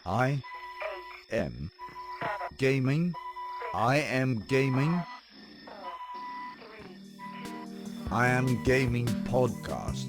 I am gaming. I am gaming. I am gaming podcast.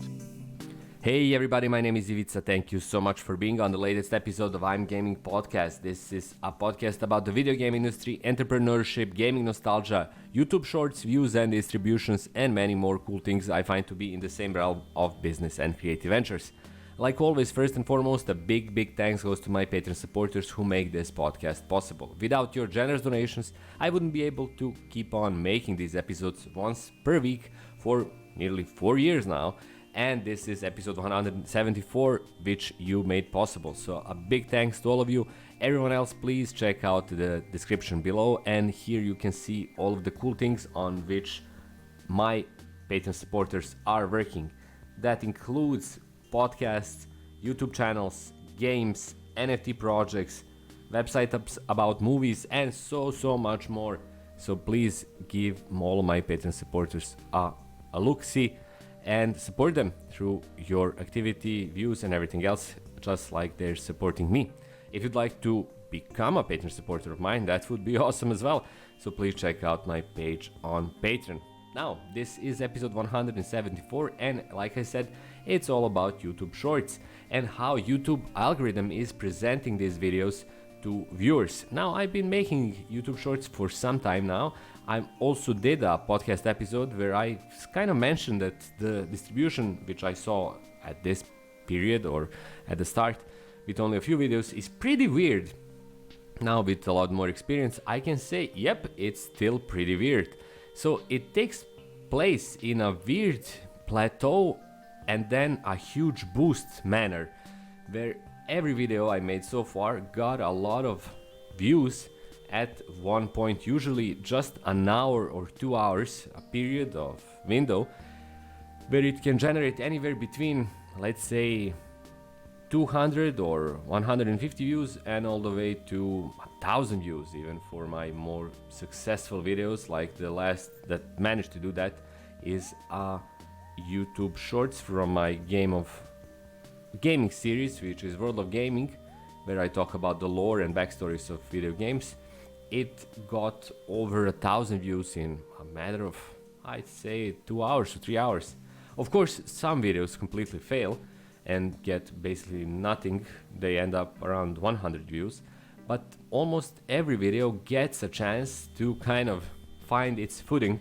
Hey everybody, my name is Ivica. Thank you so much for being on the latest episode of I'm Gaming Podcast. This is a podcast about the video game industry, entrepreneurship, gaming nostalgia, YouTube shorts, views and distributions, and many more cool things I find to be in the same realm of business and creative ventures. Like always, first and foremost, a big thanks goes to my Patreon supporters who make this podcast possible. Without your generous donations, I wouldn't be able to keep on making these episodes once per week for nearly 4 years now. And this is episode 174, which you made possible. So a big thanks to all of you. Everyone else, please check out the description below. And here you can see all of the cool things on which my Patreon supporters are working. That includes podcasts, YouTube channels, games, NFT projects, website apps about movies, and so much more. So please give all of my Patreon supporters a look-see and support them through your activity, views, and everything else, just like they're supporting me. If you'd like to become a Patreon supporter of mine, that would be awesome as well. So please check out my page on Patreon. Now, this is episode 174, and like I said, it's all about YouTube Shorts and how YouTube algorithm is presenting these videos to viewers. Now, I've been making YouTube Shorts for some time now. I also did a podcast episode where I kind of mentioned that the distribution which I saw at this period or at the start with only a few videos is pretty weird. Now, with a lot more experience, I can say, yep, it's still pretty weird. So it takes place in a weird plateau and then a huge boost manner, where every video I made so far got a lot of views at one point, usually just an hour or 2 hours, a period of window, where it can generate anywhere between, let's say, 200 or 150 views and all the way to 1,000 views even for my more successful videos. Like the last that managed to do that is a YouTube shorts from my gaming series, which is World of Gaming, where I talk about the lore and backstories of video games. It got over 1,000 views in a matter of, I'd say, 2 hours or 3 hours. Of course, some videos completely fail and get basically nothing. They end up around 100 views, but almost every video gets a chance to kind of find its footing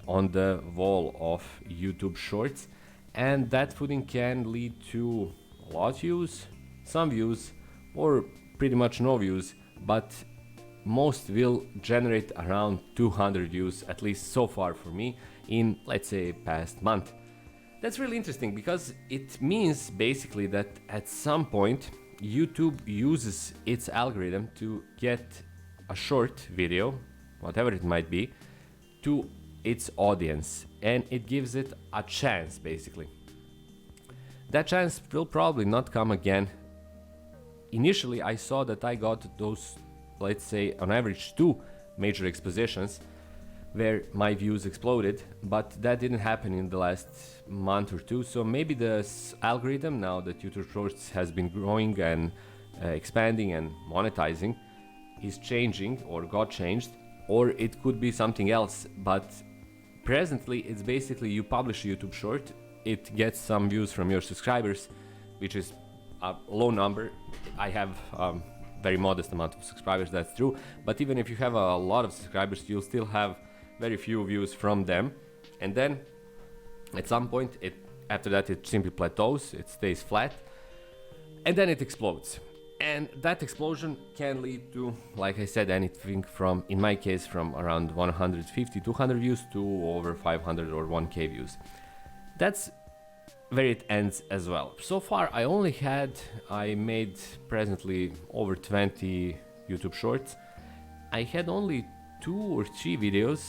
on the wall of YouTube Shorts, and that footing can lead to a lot of views, some views, or pretty much no views, but most will generate around 200 views, at least so far for me, in, let's say, past month. That's really interesting because it means basically that at some point YouTube uses its algorithm to get a short video, whatever it might be, to its audience, and it gives it a chance basically. That chance will probably not come again. Initially I saw that I got those, let's say, on average 2 major expositions where my views exploded, but that didn't happen in the last month or 2. So maybe the algorithm, now that YouTube Shorts has been growing and expanding and monetizing, is changing or got changed, or it could be something else. But presently it's basically you publish a YouTube short, it gets some views from your subscribers, which is a low number. I have very modest amount of subscribers, that's true, but even if you have a lot of subscribers, you'll still have very few views from them, and then at some point after that it simply plateaus, it stays flat, and then it explodes. And that explosion can lead to, like I said, anything from, in my case, from around 150, 200 views to over 500 or 1k views. That's where it ends as well. So far I made presently over 20 YouTube shorts. I had only 2 or 3 videos,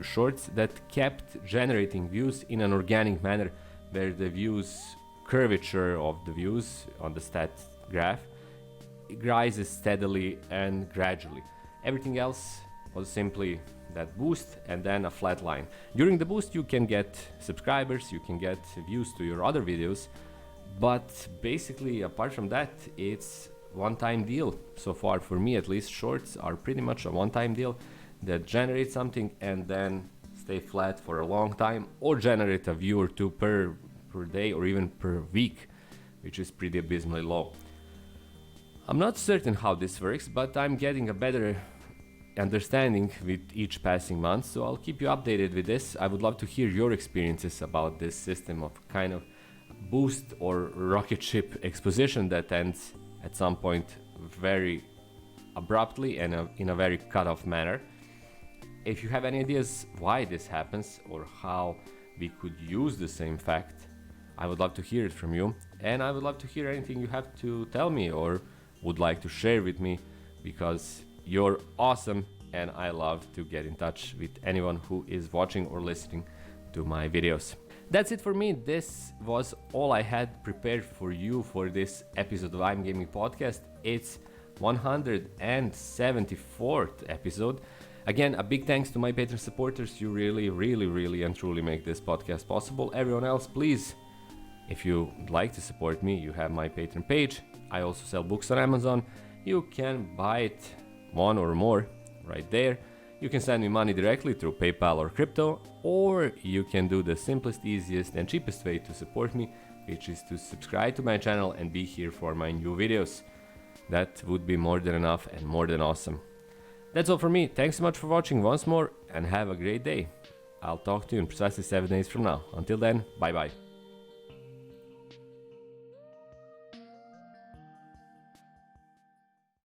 shorts, that kept generating views in an organic manner, where the views, curvature of the views on the stat graph, rises steadily and gradually. Everything else was simply that boost and then a flat line. During the boost you can get subscribers, you can get views to your other videos, but basically apart from that it's one-time deal. So far, for me at least, shorts are pretty much a one-time deal that generate something and then stay flat for a long time, or generate a view or two per day or even per week, which is pretty abysmally low. I'm not certain how this works, but I'm getting a better understanding with each passing month, so I'll keep you updated with this. I would love to hear your experiences about this system of kind of boost or rocket ship exposition that ends at some point very abruptly and in a very cut-off manner. If you have any ideas why this happens or how we could use the same fact, I would love to hear it from you, and I would love to hear anything you have to tell me or would like to share with me, because you're awesome and I love to get in touch with anyone who is watching or listening to my videos. That's it for me. This was all I had prepared for you for this episode of I'm Gaming Podcast. It's 174th episode. Again, a big thanks to my Patreon supporters. You really and truly make this podcast possible. Everyone else, please, if you'd like to support me, you have my Patreon page. I also sell books on Amazon. You can buy it, one or more, right there. You can send me money directly through PayPal or crypto, or you can do the simplest, easiest and cheapest way to support me, which is to subscribe to my channel and be here for my new videos. That would be more than enough and more than awesome. That's all for me. Thanks so much for watching once more and have a great day. I'll talk to you in precisely 7 days from now. Until then, bye bye.